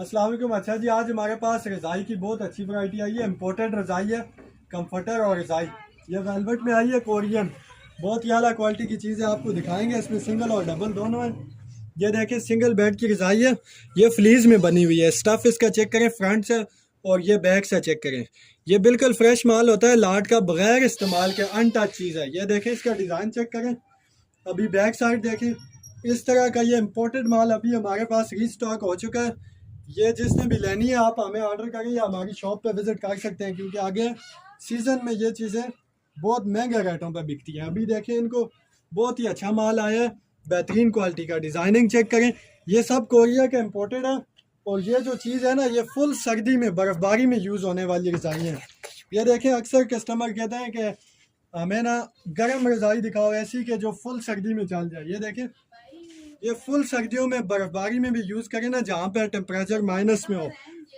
अस्सलाम वालेकुम। अच्छा जी, आज हमारे पास रज़ाई की बहुत अच्छी वैरायटी आई है। इम्पोर्टेड रज़ाई है, कंफर्टर और रज़ाई। ये वेलवेट में आई है, कोरियन। बहुत ही आला क्वालिटी की चीज़ें आपको दिखाएंगे। इसमें सिंगल और डबल दोनों हैं। ये देखें, सिंगल बेड की रज़ाई है। ये फ्लीज में बनी हुई है। स्टफ़ इसका चेक करें फ्रंट से और ये बैक से चेक करें। ये बिल्कुल फ्रेश माल होता है, लाट का, बगैर इस्तेमाल के अनटच चीज़ है। ये देखें, इसका डिज़ाइन चेक करें। अभी बैक साइड देखें, इस तरह का ये इम्पोर्टेड माल अभी हमारे पास रीस्टॉक हो चुका है। ये जिसने भी लेनी है आप हमें ऑर्डर करें या हमारी शॉप पे विज़िट कर सकते हैं, क्योंकि आगे सीज़न में ये चीज़ें बहुत महंगे रेटों पे बिकती हैं। अभी देखें, इनको बहुत ही अच्छा माल आया है, बेहतरीन क्वालिटी का। डिज़ाइनिंग चेक करें, ये सब कोरिया के इम्पोर्टेड है। और ये जो चीज़ है ना, ये फुल सर्दी में, बर्फ़बारी में यूज़ होने वाली रज़ाई है। ये देखें, अक्सर कस्टमर कहते हैं कि हमें ना गर्म रज़ाई दिखाओ ऐसी कि जो फुल सर्दी में चल जाए। ये देखें, ये फुल सर्दियों में, बर्फबारी में भी यूज़ करें ना, जहाँ पे टेम्परेचर माइनस में हो,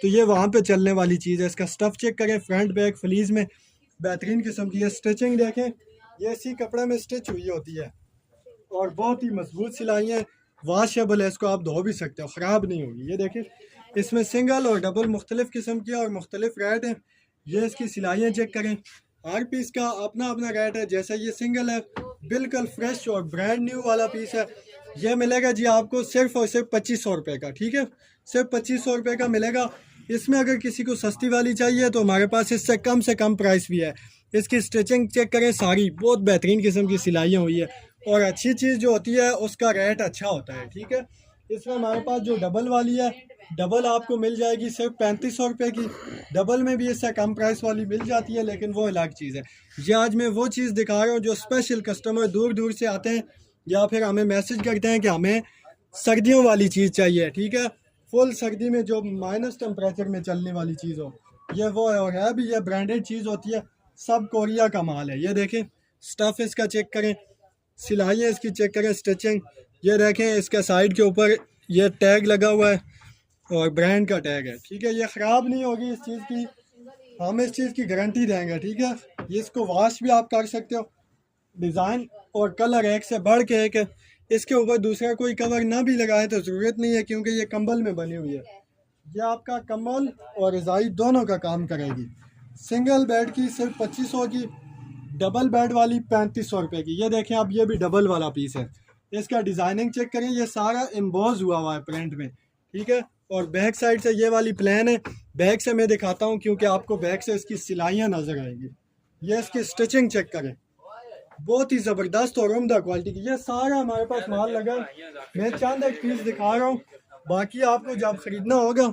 तो ये वहाँ पे चलने वाली चीज़ है। इसका स्टफ़ चेक करें, फ्रंट बैक फ्लीज में बेहतरीन किस्म की है। स्टिचिंग देखें, ये इसी कपड़े में स्टिच हुई होती है और बहुत ही मजबूत सिलाई है। वाशेबल है, इसको आप धो भी सकते हो, ख़राब नहीं होगी। ये देखें, इसमें सिंगल और डबल मुख्तलिफ किस्म की और मुख्तलिफ रेट हैं। ये इसकी सिलाइयाँ चेक करें, हर पीस का अपना अपना रेट है। जैसे ये सिंगल है, बिल्कुल फ्रेश और ब्रांड न्यू वाला पीस है। ये मिलेगा जी आपको सिर्फ और सिर्फ 2500 रुपये का। ठीक है, सिर्फ 2500 रुपये का मिलेगा। इसमें अगर किसी को सस्ती वाली चाहिए तो हमारे पास इससे कम प्राइस भी है। इसकी स्टिचिंग चेक करें, सारी बहुत बेहतरीन किस्म की सिलाइयाँ हुई है। और अच्छी चीज़ जो होती है उसका रेट अच्छा होता है। ठीक है, इसमें हमारे पास जो डबल वाली है, डबल आपको मिल जाएगी सिर्फ 3500 रुपये की। डबल में भी इससे कम प्राइस वाली मिल जाती है, लेकिन वो अलग चीज़ है। ये आज मैं वो चीज़ दिखा रहा हूँ जो स्पेशल कस्टमर दूर दूर से आते हैं या फिर हमें मैसेज करते हैं कि हमें सर्दियों वाली चीज़ चाहिए। ठीक है, फुल सर्दी में जो माइनस टेम्परेचर में चलने वाली चीज़ हो, ये वो है। और है भी, ये ब्रांडेड चीज़ होती है, सब कोरिया का माल है। ये देखें, स्टफ़ इसका चेक करें, सिलाइयाँ इसकी चेक करें, स्टिचिंग। ये देखें, इसके साइड के ऊपर ये टैग लगा हुआ है और ब्रांड का टैग है। ठीक है, ये ख़राब नहीं होगी इस चीज़ की, हम इस चीज़ की गारंटी देंगे। ठीक है, ये इसको वॉश भी आप कर सकते हो। डिज़ाइन और कलर एक से बढ़ के एक है। इसके ऊपर दूसरा कोई कवर ना भी लगाए तो ज़रूरत नहीं है, क्योंकि ये कंबल में बनी हुई है। ये आपका कंबल और रज़ाई दोनों का काम करेगी। सिंगल बेड की सिर्फ 2500 की, डबल बेड वाली 3500 रुपये की। ये देखें आप, ये भी डबल वाला पीस है। इसका डिज़ाइनिंग चेक करें, ये सारा एम्बोज हुआ है प्रिंट में। ठीक है, और बैक साइड से ये वाली प्लेन है। बैक से मैं दिखाता हूँ, क्योंकि आपको बैक से इसकी सिलाइयाँ नज़र आएंगी। ये इसकी स्टिचिंग चेक करें, बहुत ही ज़बरदस्त और उम्दा क्वालिटी की। ये सारा हमारे पास माल लगा है। मैं चंद एक पीस दिखा रहा हूँ, बाकी आपको जब ख़रीदना होगा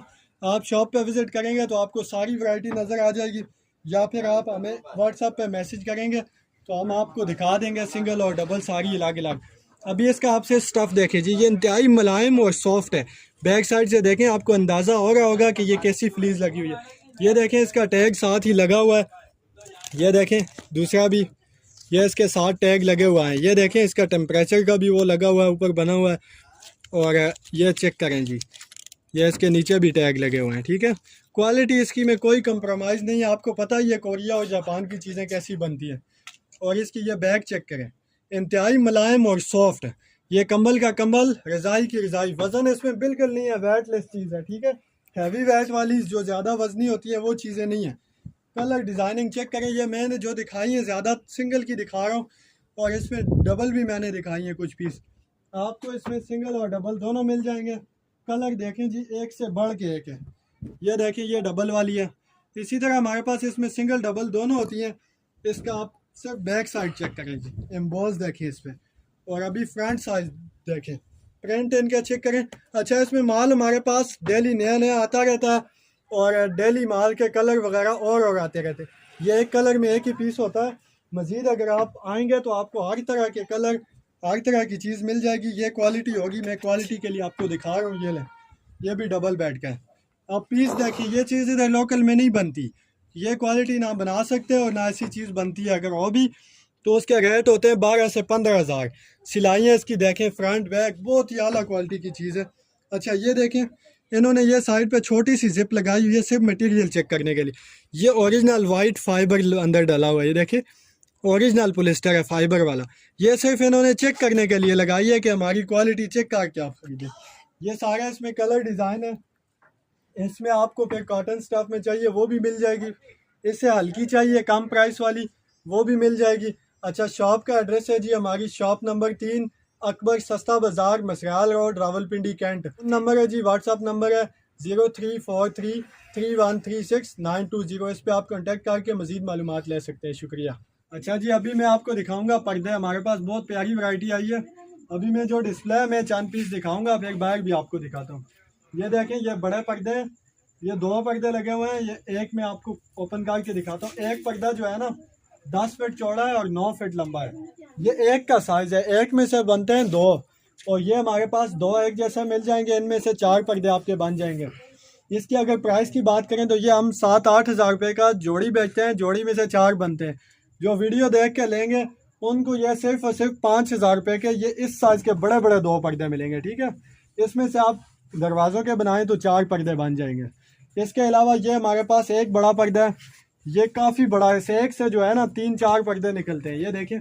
आप शॉप पे विज़िट करेंगे तो आपको सारी वैरायटी नज़र आ जाएगी, या फिर आप हमें व्हाट्सएप पे मैसेज करेंगे तो हम आपको दिखा देंगे सिंगल और डबल सारी अलग अलग। अभी इसका आपसे स्टफ़ देखें जी, ये इंतहाई मुलायम और सॉफ्ट है। बैक साइड से देखें, आपको अंदाज़ा हो रहा होगा कि ये कैसी फ्लीस लगी हुई है। ये देखें, इसका टैग साथ ही लगा हुआ है। ये देखें, दूसरा भी ये इसके साथ टैग लगे हुआ है। ये देखें, इसका टेम्परेचर का भी वो लगा हुआ है, ऊपर बना हुआ है। और ये चेक करें जी, ये इसके नीचे भी टैग लगे हुए हैं। ठीक है, क्वालिटी इसकी में कोई कंप्रोमाइज़ नहीं है। आपको पता ही है कोरिया और जापान की चीज़ें कैसी बनती हैं। और इसकी ये बैग चेक करें, इंतहाई मुलायम और सॉफ्ट है। ये कंबल का कंबल, रज़ाई की रज़ाई। वज़न इसमें बिल्कुल नहीं है, वेटलेस चीज़ है। ठीक है, हैवी वेट वाली जो ज़्यादा वजनी होती है वो चीज़ें नहीं है। कलर डिज़ाइनिंग चेक करें, ये मैंने जो दिखाई है ज़्यादा सिंगल की दिखा रहा हूँ, और इसमें डबल भी मैंने दिखाई है कुछ पीस। आपको इसमें सिंगल और डबल दोनों मिल जाएंगे। कलर देखें जी, एक से बढ़ के एक है। ये देखें, ये डबल वाली है। इसी तरह हमारे पास इसमें सिंगल डबल दोनों होती हैं। इसका आप सिर्फ बैक साइड चेक करें जी, एम्बोज देखें इस पर, और अभी फ्रंट साइड देखें, प्रिंट इनका चेक करें। अच्छा, इसमें माल हमारे पास डेली नया नया आता रहता है, और डेली माल के कलर वगैरह और आते रहते। ये एक कलर में एक ही पीस होता है। मज़ीद अगर आप आएंगे तो आपको हर तरह के कलर, हर तरह की चीज़ मिल जाएगी। ये क्वालिटी होगी, मैं क्वालिटी के लिए आपको दिखा रहा हूँ। ये लें, ये भी डबल बेड का है। आप पीस देखिए, ये चीज़ इधर लोकल में नहीं बनती। ये क्वालिटी ना बना सकते और ना ऐसी चीज़ बनती है। अगर हो भी तो उसके रेट होते हैं 12 से 15,000। सिलाइयाँ इसकी देखें, फ्रंट बैक, बहुत ही आला क्वालिटी की चीज़ है। अच्छा, ये देखें, इन्होंने ये साइड पे छोटी सी जिप लगाई हुई है सिर्फ मटेरियल चेक करने के लिए। ये ओरिजिनल वाइट फाइबर अंदर डाला हुआ है। ये देखिए, ओरिजिनल पोलिस्टर है, फाइबर वाला। ये सिर्फ इन्होंने चेक करने के लिए लगाई है कि हमारी क्वालिटी चेक करके आप खरीदें। ये सारा इसमें कलर डिज़ाइन है। इसमें आपको फिर कॉटन स्टफ में चाहिए वो भी मिल जाएगी, इससे हल्की चाहिए कम प्राइस वाली वो भी मिल जाएगी। अच्छा, शॉप का एड्रेस है जी हमारी शॉप नंबर 3 अकबर सस्ता बाज़ार मसराल रोड रावलपिंडी कैंट। नंबर है जी, व्हाट्सअप नंबर है 03433136 इस पर आप कॉन्टेक्ट करके मज़ीद मालूमात ले सकते हैं। शुक्रिया। अच्छा जी, अभी मैं आपको दिखाऊंगा पर्दे। हमारे पास बहुत प्यारी वैरायटी आई है। अभी मैं जो डिस्प्ले में चंद पीस दिखाऊंगा, फिर बाहर भी आपको दिखाता हूँ। ये देखें, ये बड़े पर्दे हैं, ये 2 पर्दे लगे हुए हैं। ये एक मैं आपको ओपन करके दिखाता हूँ। एक पर्दा जो है ना 10 फीट चौड़ा है और 9 फीट लंबा है। ये एक का साइज़ है, एक में से बनते हैं 2 और ये हमारे पास 2 एक जैसे मिल जाएंगे। इनमें से 4 पर्दे आपके बन जाएंगे। इसकी अगर प्राइस की बात करें तो ये हम 7-8 हज़ार रुपये का जोड़ी बेचते हैं। जोड़ी में से 4 बनते हैं। जो वीडियो देख के लेंगे उनको ये सिर्फ और सिर्फ 5,000 रुपये के ये इस साइज़ के बड़े बड़े 2 पर्दे मिलेंगे। ठीक है, इसमें से आप दरवाज़ों के बनाएं तो 4 पर्दे बन जाएंगे। इसके अलावा ये हमारे पास एक बड़ा पर्दा है, ये काफ़ी बड़ा है। इस एक से जो है ना 3-4 पर्दे निकलते हैं। ये देखें,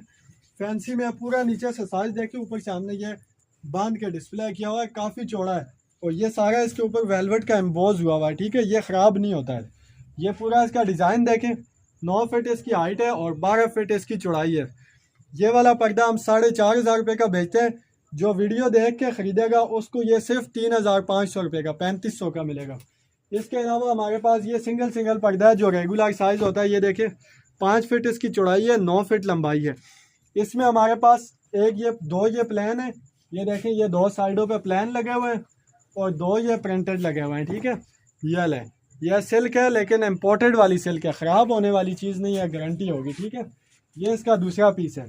फैंसी में पूरा नीचे से साइज देखिए, ऊपर सामने ये बांध के डिस्प्ले किया हुआ है, काफ़ी चौड़ा है और ये सारा इसके ऊपर वेलवेट का एम्बोज हुआ हुआ है। ठीक है, ये ख़राब नहीं होता है। ये पूरा इसका डिज़ाइन देखें, 9 फीट इसकी हाइट है और 12 फीट इसकी चौड़ाई है। ये वाला पर्दा हम 4,500 रुपये का बेचते हैं। जो वीडियो देख के ख़रीदेगा उसको ये सिर्फ 3,500 रुपये का 3500 का मिलेगा। इसके अलावा हमारे पास ये सिंगल पर्दा है जो रेगुलर साइज़ होता है। ये देखें, 5 फीट इसकी चौड़ाई है, 9 फीट लंबाई है। इसमें हमारे पास दो ये प्लान है। ये देखें, ये 2 साइडों पे प्लान लगे हुए हैं और 2 ये प्रिंटेड लगे हुए हैं। ठीक है, ये ले, यह सिल्क है लेकिन इम्पोर्टेड वाली सिल्क है, ख़राब होने वाली चीज़ नहीं है, गारंटी होगी। ठीक है, ये इसका दूसरा पीस है।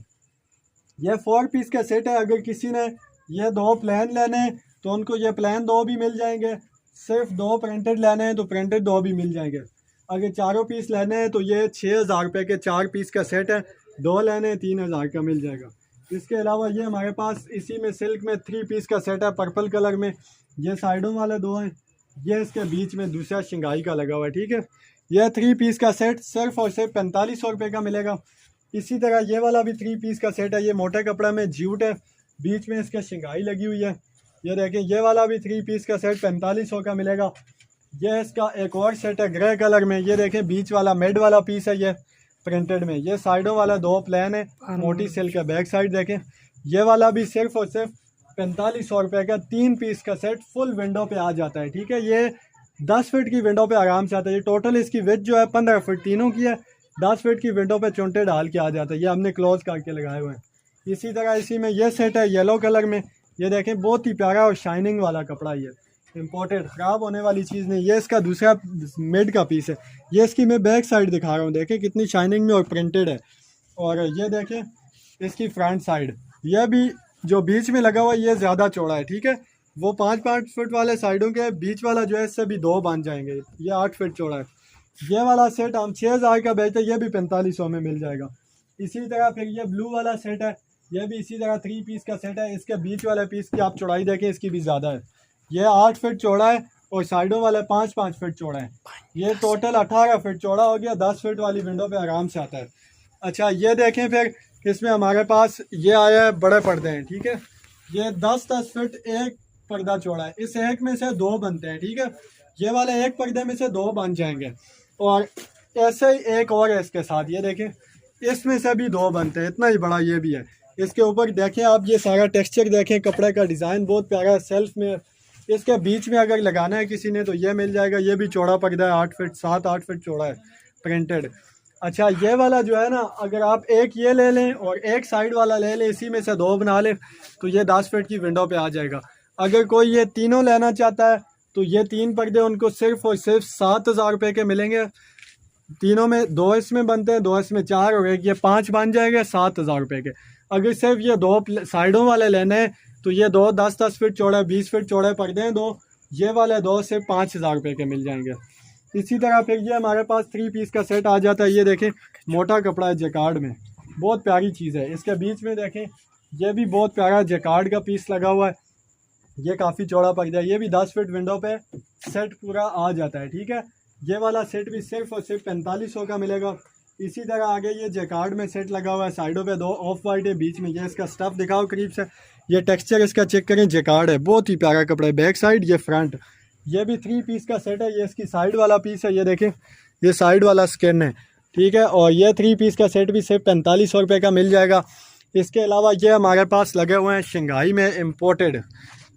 ये 4 पीस का सेट है। अगर किसी ने ये 2 प्लान लेने तो उनको ये प्लान 2 भी मिल जाएंगे। सिर्फ 2 प्रिंटेड लेने हैं तो प्रिंटेड 2 भी मिल जाएंगे। अगर 4 पीस लेने हैं तो ये 6,000 रुपये के 4 पीस का सेट है। 2 लेने हैं 3,000 का मिल जाएगा। इसके अलावा ये हमारे पास इसी में सिल्क में 3 पीस का सेट है, पर्पल कलर में। ये साइडों वाले 2 हैं, ये इसके बीच में दूसरा शिंगाई का लगा हुआ है। ठीक है, यह 3 पीस का सेट सिर्फ और सिर्फ 4500 रुपये का मिलेगा। इसी तरह ये वाला भी 3 पीस का सेट है। ये मोटे कपड़ा में जूट है, बीच में इसके शिंगाई लगी हुई है। ये देखें, ये वाला भी 3 पीस का सेट 4500 का मिलेगा। ये इसका एक और सेट है ग्रे कलर में। ये देखें, बीच वाला मेड वाला पीस है, ये प्रिंटेड में। ये साइडों वाला 2 प्लान है, मोटी सिल्क है। बैक साइड देखें, ये वाला भी सिर्फ और सिर्फ 4500 रुपये का 3 पीस का सेट फुल विंडो पे आ जाता है। ठीक है, ये 10 फीट की विंडो पे आराम से आता है। ये टोटल इसकी विड्थ जो है 15 फीट तीनों की है। 10 फीट की विंडो पे चुनटे डाल के आ जाता है। ये हमने क्लोज करके लगाए हुए हैं। इसी तरह इसी में ये सेट है येलो कलर में। ये देखें, बहुत ही प्यारा और शाइनिंग वाला कपड़ा, ये इम्पोर्टेड, ख़राब होने वाली चीज़ नहीं। ये इसका दूसरा मिड का पीस है। ये इसकी मैं बैक साइड दिखा रहा हूँ, देखें कितनी शाइनिंग में और प्रिंटेड है। और ये देखें इसकी फ्रंट साइड, यह भी जो बीच में लगा हुआ है ये ज़्यादा चौड़ा है। ठीक है, वो 5-5 फीट वाले साइडों के, बीच वाला जो है इससे भी 2 बन जाएंगे। ये 8 फीट चौड़ा है। ये वाला सेट हम 6,000 का बेचते हैं, ये भी 4500 में मिल जाएगा। इसी तरह फिर ये ब्लू वाला सेट है, ये भी इसी तरह 3 पीस का सेट है। इसके बीच वाले पीस की आप चौड़ाई देखें, इसकी भी ज़्यादा है। ये 8 फीट चौड़ा है और साइडों वाला 5-5 फीट चौड़ा है। ये टोटल 18 फीट चौड़ा हो गया। 10 फीट वाली विंडो पे आराम से आता है। अच्छा, ये देखें, फिर इसमें हमारे पास ये आया है बड़े पर्दे हैं। ठीक है, ये 10-10 फीट एक पर्दा चौड़ा है। इस एक में से 2 बनते हैं। ठीक है, ये वाले एक पर्दे में से 2 बन जाएंगे और ऐसे ही एक और है इसके साथ। ये देखें, इसमें से भी 2 बनते हैं। इतना ही बड़ा ये भी है। इसके ऊपर देखें आप, ये सारा टेक्सचर देखें, कपड़े का डिज़ाइन बहुत प्यारा है, सेल्फ में। इसके बीच में अगर लगाना है किसी ने तो ये मिल जाएगा। ये भी चौड़ा पर्दा है, 8 फीट 7-8 फीट चौड़ा है, प्रिंटेड। अच्छा, ये वाला जो है ना, अगर आप एक ये ले लें और एक साइड वाला ले लें, इसी में से 2 बना लें तो ये 10 फीट की विंडो पे आ जाएगा। अगर कोई ये तीनों लेना चाहता है तो ये 3 पर्दे उनको सिर्फ और सिर्फ 7,000 रुपये के मिलेंगे। तीनों में 2 इसमें बनते हैं, 2 इसमें 4 और एक ये 5 बन जाएंगे 7,000 रुपये के। अगर सिर्फ ये 2 साइडों वाले लेने हैं तो ये 2 10-10 फीट चौड़े 20 फीट चौड़े पर्दे हैं 2। ये वाले 2 सिर्फ 5,000 रुपये के मिल जाएंगे। इसी तरह फिर ये हमारे पास 3 पीस का सेट आ जाता है। ये देखें, मोटा कपड़ा है जैकार्ड में, बहुत प्यारी चीज़ है। इसके बीच में देखें, ये भी बहुत प्यारा जैकार्ड का पीस लगा हुआ है। ये काफ़ी चौड़ा पर्दा है। ये भी 10 फीट विंडो पे सेट पूरा आ जाता है। ठीक है, ये वाला सेट भी सिर्फ और सिर्फ 4500 का मिलेगा। इसी तरह आगे ये जैकार्ड में सेट लगा हुआ है। साइडों पे 2 ऑफ वाइट है, बीच में ये इसका स्टफ दिखाओ करीब से। ये टेक्सचर इसका चेक करें, जैकार्ड है, बहुत ही प्यारा कपड़ा है। बैक साइड, ये फ्रंट, ये भी 3 पीस का सेट है। ये इसकी साइड वाला पीस है, ये देखें ये साइड वाला स्किन है, ठीक है। और ये 3 पीस का सेट भी सिर्फ 4500 रुपये का मिल जाएगा। इसके अलावा ये हमारे पास लगे हुए हैं शंघाई में इम्पोर्टेड,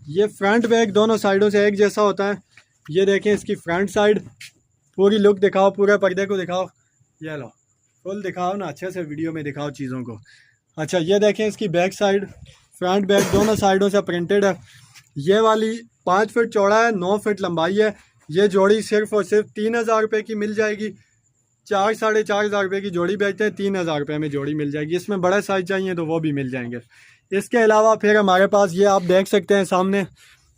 ये फ्रंट बैक दोनों साइडों से एक जैसा होता है। ये देखें इसकी फ्रंट साइड, पूरी लुक दिखाओ, पूरे पर्दे को दिखाओ, ये लो फुल दिखाओ ना, अच्छे से वीडियो में दिखाओ चीज़ों को। अच्छा ये देखें इसकी बैक साइड, फ्रंट बैक दोनों साइडों से प्रिंटेड है। ये वाली 5 फीट चौड़ा है, 9 फीट लंबाई है। ये जोड़ी सिर्फ और सिर्फ 3000 रुपये की मिल जाएगी। 4 साढ़े 4 हज़ार रुपये की जोड़ी बेचते हैं, 3000 रुपये में जोड़ी मिल जाएगी। इसमें बड़े साइज चाहिए तो वो भी मिल जाएंगे। इसके अलावा फिर हमारे पास ये आप देख सकते हैं सामने,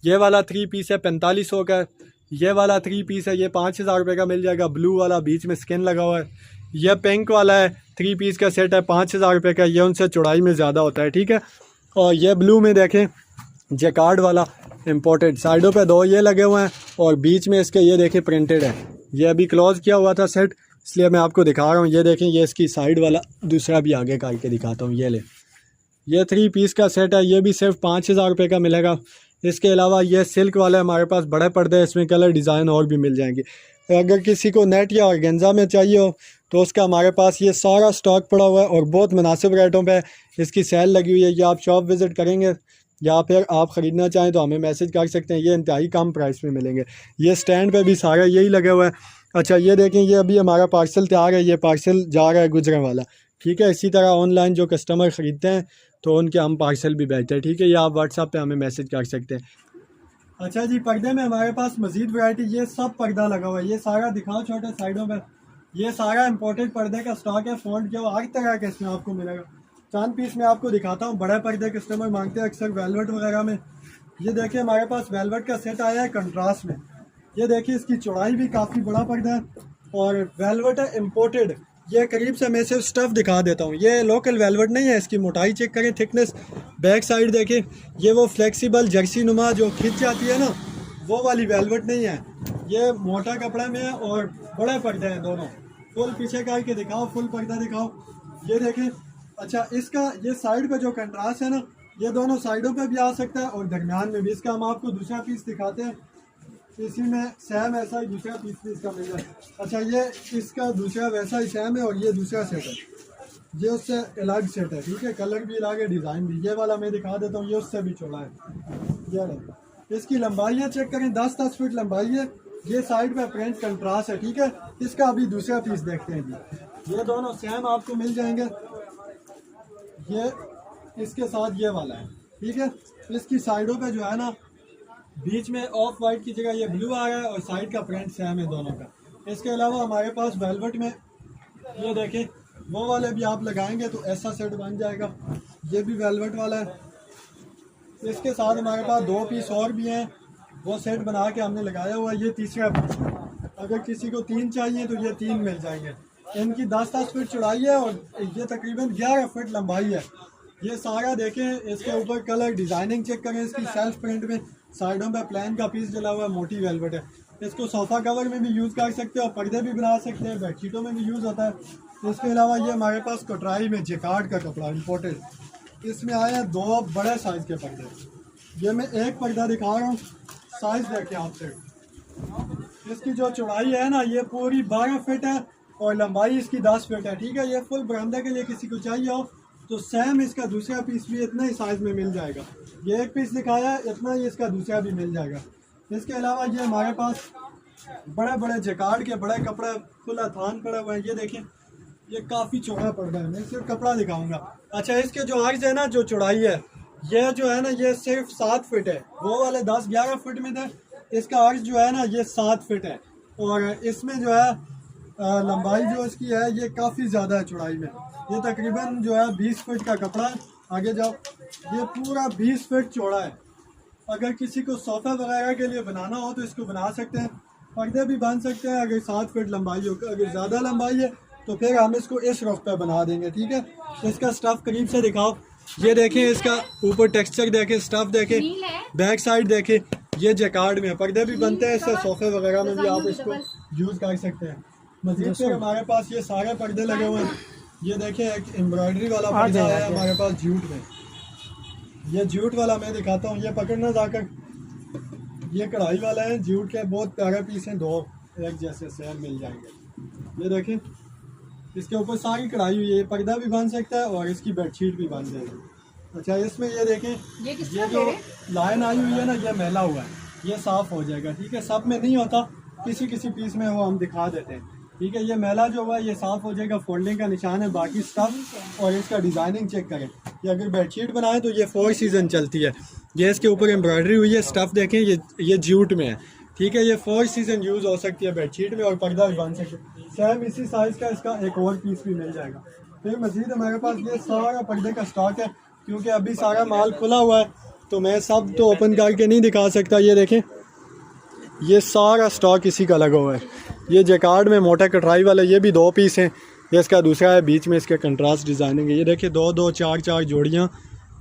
ये वाला 3 पीस है 4500 का। ये वाला 3 पीस है, ये 5000 रुपये का मिल जाएगा। ब्लू वाला बीच में स्किन लगा हुआ है। यह पिंक वाला है, 3 पीस का सेट है 5000 रुपये का। ये उनसे चौड़ाई में ज़्यादा होता है, ठीक है। और ये ब्लू में देखें जैकार्ड वाला इम्पोर्टेड, साइडों पे 2 ये लगे हुए हैं और बीच में इसके ये देखें प्रिंटेड है। ये अभी क्लोज़ किया हुआ था सेट, इसलिए मैं आपको दिखा रहा हूँ। ये देखें ये इसकी साइड वाला दूसरा भी आगे करके दिखाता हूँ। ये ले, ये 3 पीस का सेट है, ये भी सिर्फ 5000 रुपये का मिलेगा। इसके अलावा ये सिल्क वाला है हमारे पास, बड़े पर्दे, इसमें कलर डिज़ाइन और भी मिल जाएंगे। अगर किसी को नेट या ऑर्गेन्जा में चाहिए हो तो उसका हमारे पास ये सारा स्टॉक पड़ा हुआ है और बहुत मुनासिब रेटों पे इसकी सेल लगी हुई है। ये आप शॉप विज़िट करेंगे या फिर आप ख़रीदना चाहें तो हमें मैसेज कर सकते हैं, ये इंतहाई कम प्राइस में मिलेंगे। ये स्टैंड पे भी सारा यही लगे हुआ है। अच्छा ये देखें ये अभी हमारा पार्सल तैयार है, ये पार्सल जा रहा है गुजरे वाला, ठीक है। इसी तरह ऑनलाइन जो कस्टमर ख़रीदते हैं तो उनके हम पार्सल भी भेजते हैं, ठीक है। ये आप व्हाट्सएप पे हमें मैसेज कर सकते हैं। अच्छा जी पर्दे में हमारे पास मज़ीद वैरायटी, ये सब पर्दा लगा हुआ है, ये सारा दिखाओ छोटे साइडों में। ये सारा इम्पोर्टेड पर्दे का स्टॉक है, फ़ॉन्ट जो हर तरह के इसमें आपको मिलेगा। चंद पीस में आपको दिखाता हूँ। बड़े पर्दे कस्टमर मांगते हैं अक्सर वेलवेट वगैरह में। ये देखिए हमारे पास वेलवेट का सेट आया है कंट्रास्ट में। ये देखिए इसकी चौड़ाई भी काफ़ी बड़ा पर्दा है और वेलवेट है इम्पोर्टेड। ये करीब से मैं सिर्फ स्टफ़ दिखा देता हूँ, ये लोकल वेलवेट नहीं है। इसकी मोटाई चेक करें, थिकनेस, बैक साइड देखें, ये वो फ्लेक्सिबल जर्सी नुमा जो खिंच जाती है ना, वो वाली वेलवेट नहीं है। ये मोटा कपड़ा में है और बड़े पर्दे हैं दोनों। फुल पीछे करके दिखाओ, फुल पर्दा दिखाओ, ये देखें। अच्छा इसका ये साइड पे जो कंट्रास्ट है ना, ये दोनों साइडों पे भी आ सकता है और दरमियान में भी। इसका हम आपको दूसरा पीस दिखाते हैं, इसी में सेम ऐसा ही दूसरा पीस भी इसका मिल जाए। अच्छा ये इसका दूसरा वैसा ही सेम है और ये दूसरा सेट है, ये उससे अलग सेट है, ठीक है। कलर भी अलग है, डिज़ाइन भी। ये वाला मैं दिखा देता हूँ, ये उससे भी चौड़ा है। ये इसकी लंबाइयाँ चेक करें, 10-10 फीट लंबाई है। ये साइड पे प्रिंट कंट्रास्ट है, ठीक है। इसका अभी दूसरा पीस देखते हैं जी। ये दोनों सेम आपको मिल जाएंगे, ये इसके साथ ये वाला है, ठीक है। इसकी साइडों पे जो है ना, बीच में ऑफ वाइट की जगह ये ब्लू आ रहा है और साइड का प्रिंट सेम है दोनों का। इसके अलावा हमारे पास वेलवेट में ये देखें, वो वाले भी आप लगाएंगे तो ऐसा सेट बन जाएगा। ये भी वेलवेट वाला है। इसके साथ हमारे पास 2 पीस और भी हैं, वो सेट बना के हमने लगाया हुआ है। ये तीसरा पीस, अगर किसी को 3 चाहिए तो ये 3 मिल जाएंगे। इनकी 10-10 फीट चौड़ाई है और ये तकरीबन 11 फीट लंबाई है। ये सारा देखें, इसके ऊपर कलर डिज़ाइनिंग चेक करें, इसकी सेल्फ प्रिंट में साइडों पे प्लान का पीस डला हुआ है, मोटी वेलवेट है। इसको सोफ़ा कवर में भी यूज़ कर सकते हो, पर्दे भी बना सकते हैं, बेडशीटों में भी यूज़ होता है। इसके अलावा ये हमारे पास कटराई में जैकार्ड का कपड़ा इम्पोर्टेड, इसमें आए हैं 2 बड़े साइज़ के पर्दे। ये मैं एक पर्दा दिखा रहा हूँ, साइज़ देखें आपसे। इसकी जो चौड़ाई है ना, ये पूरी 12 फीट है और लंबाई इसकी 10 फीट है, ठीक है। ये फुल बरामदा के लिए किसी को चाहिए हो तो सेम इसका दूसरा पीस भी इतना ही साइज़ में मिल जाएगा। ये एक पीस दिखाया है, इतना ही इसका दूसरा भी मिल जाएगा। इसके अलावा ये हमारे पास बड़े बड़े जैकार्ड के बड़े कपड़े खुला थान पड़ा हुआ है। ये देखें, ये काफ़ी चौड़ा पर्दा है, मैं सिर्फ कपड़ा दिखाऊंगा। अच्छा इसके जो अर्ज है ना, जो चौड़ाई है, ये जो है ना, ये सिर्फ 7 फीट है। वो वाले 10-11 फीट में थे, इसका अर्ज जो है ना ये 7 फीट है। और इसमें जो है लंबाई जो इसकी है ये काफ़ी ज़्यादा है चौड़ाई में। ये तकरीबन जो है 20 फीट का कपड़ा है। आगे जाओ, ये पूरा 20 फीट चौड़ा है। अगर किसी को सोफ़ा वगैरह के लिए बनाना हो तो इसको बना सकते हैं, पर्दे भी बन सकते हैं अगर 7 फीट लंबाई हो। अगर ज़्यादा लंबाई है तो फिर हम इसको इस रुख पे बना देंगे, ठीक है। इसका स्टफ़ करीब से दिखाओ, ये देखें, इसका ऊपर टेक्सचर देखें, स्टफ़ देखें, बैक साइड देखें। ये जैकार्ड में पर्दे भी बनते हैं, इससे सोफ़े वगैरह में भी आप इसको यूज़ कर सकते हैं। मज़ीद फिर हमारे पास ये सारे पर्दे लगे हुए हैं। ये देखें, एक एम्ब्रॉयडरी वाला पर्दा है हमारे पास जूट में। ये जूट वाला मैं दिखाता हूँ, ये पकड़ना जाकर। ये कढ़ाई वाला है, जूट के बहुत प्यारा पीस है, 2 एक जैसे सेम मिल जाएंगे। ये देखें, इसके ऊपर सारी कढ़ाई हुई है, पर्दा भी बन सकता है और इसकी बेडशीट भी बन जाएगी। अच्छा, इसमें ये देखें, ये जो लाइन आई हुई है ना, ये मैला हुआ है, ये साफ़ हो जाएगा। ठीक है, सब में नहीं होता, किसी किसी पीस में वो हम दिखा देते हैं। ठीक है, ये मैला जो हुआ है ये साफ़ हो जाएगा, फोल्डिंग का निशान है। बाकी स्टफ और इसका डिज़ाइनिंग चेक करें, ये अगर बेडशीट बनाए तो ये 4 सीज़न चलती है। ये इसके ऊपर एम्ब्रॉयडरी हुई है, स्टफ देखें, ये जूट में है। ठीक है, ये 4 सीज़न यूज़ हो सकती है बेडशीट में और पर्दा भी बन सकता है। सेम इसी साइज़ का इसका एक और पीस भी मिल जाएगा। फिर मज़ीद हमारे पास ये सारा पर्दे का स्टॉक है, क्योंकि अभी सारा माल खुला हुआ है तो मैं सब तो ओपन करके नहीं दिखा सकता। ये देखें, ये सारा स्टॉक इसी का लगा हुआ है। ये जैकार्ड में मोटा कटराई वाला, ये भी 2 पीस हैं। ये इसका दूसरा है, बीच में इसके कंट्रास्ट डिज़ाइनिंग है। ये देखिए 2-2 4-4 जोड़ियाँ,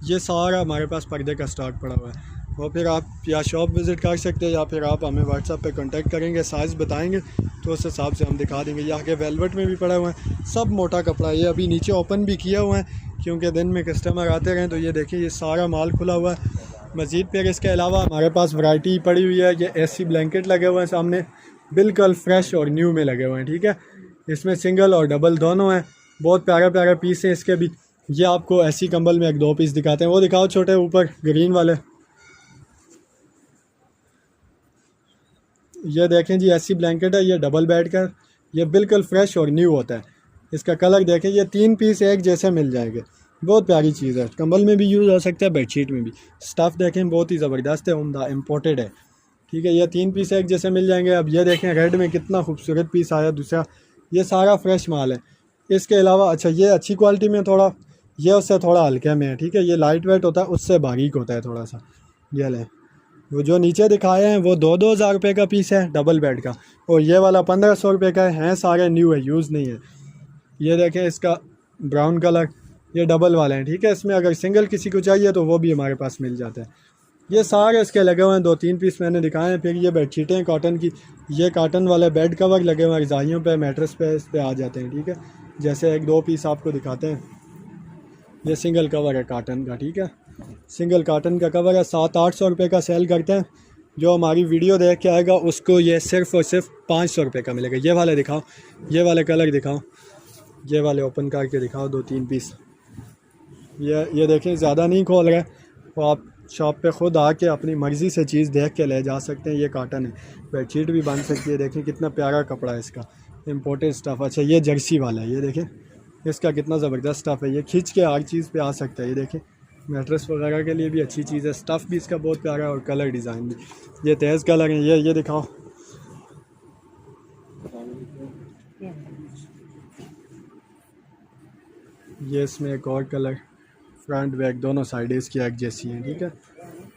ये सारा हमारे पास पर्दे का स्टॉक पड़ा हुआ है। और फिर आप या शॉप विज़िट कर सकते हैं या फिर आप हमें व्हाट्सएप पे कांटेक्ट करेंगे, साइज़ बताएंगे तो उस हिसाब से हम दिखा देंगे। यहाँ के वेलवेट में भी पड़ा हुआ है, सब मोटा कपड़ा है। ये अभी नीचे ओपन भी किया हुआ है क्योंकि दिन में कस्टमर आते रहें। तो ये देखिए, ये सारा माल खुला हुआ है। मज़ीद फिर इसके अलावा हमारे पास वैरायटी पड़ी हुई है। ये एसी ब्लैंकेट लगे हुए हैं सामने, बिल्कुल फ्रेश और न्यू में लगे हुए हैं। ठीक है, इसमें सिंगल और डबल दोनों हैं। बहुत प्यारा प्यारा पीस है इसके भी। ये आपको एसी कंबल में 1-2 पीस दिखाते हैं, वो दिखाओ छोटे ऊपर ग्रीन वाले। ये देखें जी, एसी ब्लैंकेट है, ये डबल बेड का, ये बिल्कुल फ्रेश और न्यू होता है। इसका कलर देखें, ये 3 पीस एक जैसे मिल जाएंगे। बहुत प्यारी चीज़ है, कंबल में भी यूज़ हो सकता है, बेडशीट में भी। स्टफ़ देखें, बहुत ही ज़बरदस्त है, उम्दा इम्पोर्टेड है। ठीक है, ये 3 पीस एक जैसे मिल जाएंगे। अब ये देखें, रेड में कितना खूबसूरत पीस आया दूसरा, ये सारा फ्रेश माल है। इसके अलावा अच्छा, ये अच्छी क्वालिटी में थोड़ा, ये उससे थोड़ा हल्के में है। ठीक है, ये लाइट वेट होता है, उससे बारीक होता है थोड़ा सा। ये लें, वो जो नीचे दिखाए हैं वो 2-2 हज़ार रुपये का पीस है डबल बेड का, और ये वाला 1500 रुपये का है। सारे न्यू है, यूज़ नहीं है। ये देखें, इसका ब्राउन कलर, ये डबल वाले हैं। ठीक है, इसमें अगर सिंगल किसी को चाहिए तो वो भी हमारे पास मिल जाता है। ये सारे इसके लगे हुए हैं, 2-3 पीस मैंने दिखाए हैं। फिर ये बेडशीटें कॉटन की, ये कॉटन वाले बेड कवर लगे हुए हैं रज़ाइयों पे, मैट्रेस पे, इस पे आ जाते हैं। ठीक है, जैसे 1-2 पीस आपको दिखाते हैं। ये सिंगल कवर है कॉटन का। ठीक है, सिंगल कॉटन का कवर है, 700-800 रुपये का सेल करते हैं। जो हमारी वीडियो देख के आएगा उसको ये सिर्फ़ और सिर्फ 500 रुपये का मिलेगा। ये वाले दिखाओ, ये वाले कलर दिखाओ, ये वाले ओपन करके दिखाओ 2-3 पीस। ये देखें, ज़्यादा नहीं खोल रहा है, तो आप शॉप पे ख़ुद आके अपनी मर्ज़ी से चीज़ देख के ले जा सकते हैं। ये कॉटन है, बेडशीट भी बन सकती है। देखें कितना प्यारा कपड़ा है इसका, इम्पोर्टेड स्टफ़। अच्छा, ये जर्सी वाला है, ये देखें इसका कितना ज़बरदस्त स्टफ़ है। ये खींच के हर चीज़ पे आ सकता है। ये देखें, मैट्रेस वगैरह के लिए भी अच्छी चीज़ है। स्टफ़ भी इसका बहुत प्यारा है और कलर डिज़ाइन भी। ये तेज़ कलर है, ये दिखाओ। ये इसमें एक और कलर, फ्रंट बैक दोनों साइडें इसकी एक जैसी हैं। ठीक है,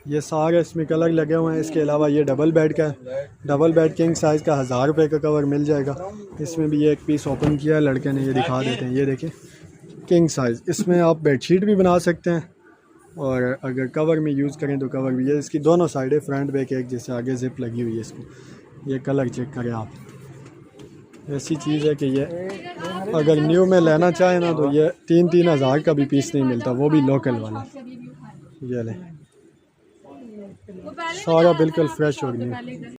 ये सारे इसमें कलर लगे हुए हैं। इसके अलावा ये डबल बेड का है, डबल बेड किंग साइज़ का 1000 रुपये का कवर मिल जाएगा। इसमें भी ये एक पीस ओपन किया है लड़के ने, ये दिखा देते हैं। ये देखें, किंग साइज़, इसमें आप बेडशीट भी बना सकते हैं और अगर कवर में यूज़ करें तो कवर भी है। इसकी दोनों साइडें फ्रंट बैक एक जैसे, आगे जिप लगी हुई है इसको। ये कलर चेक करें आप, ऐसी चीज़ है कि ये अगर न्यू में लेना चाहें ना तो ये 3-3 हज़ार का भी पीस नहीं मिलता, वो भी लोकल वाला। ये लें, सारा बिल्कुल फ्रेश और न्यू।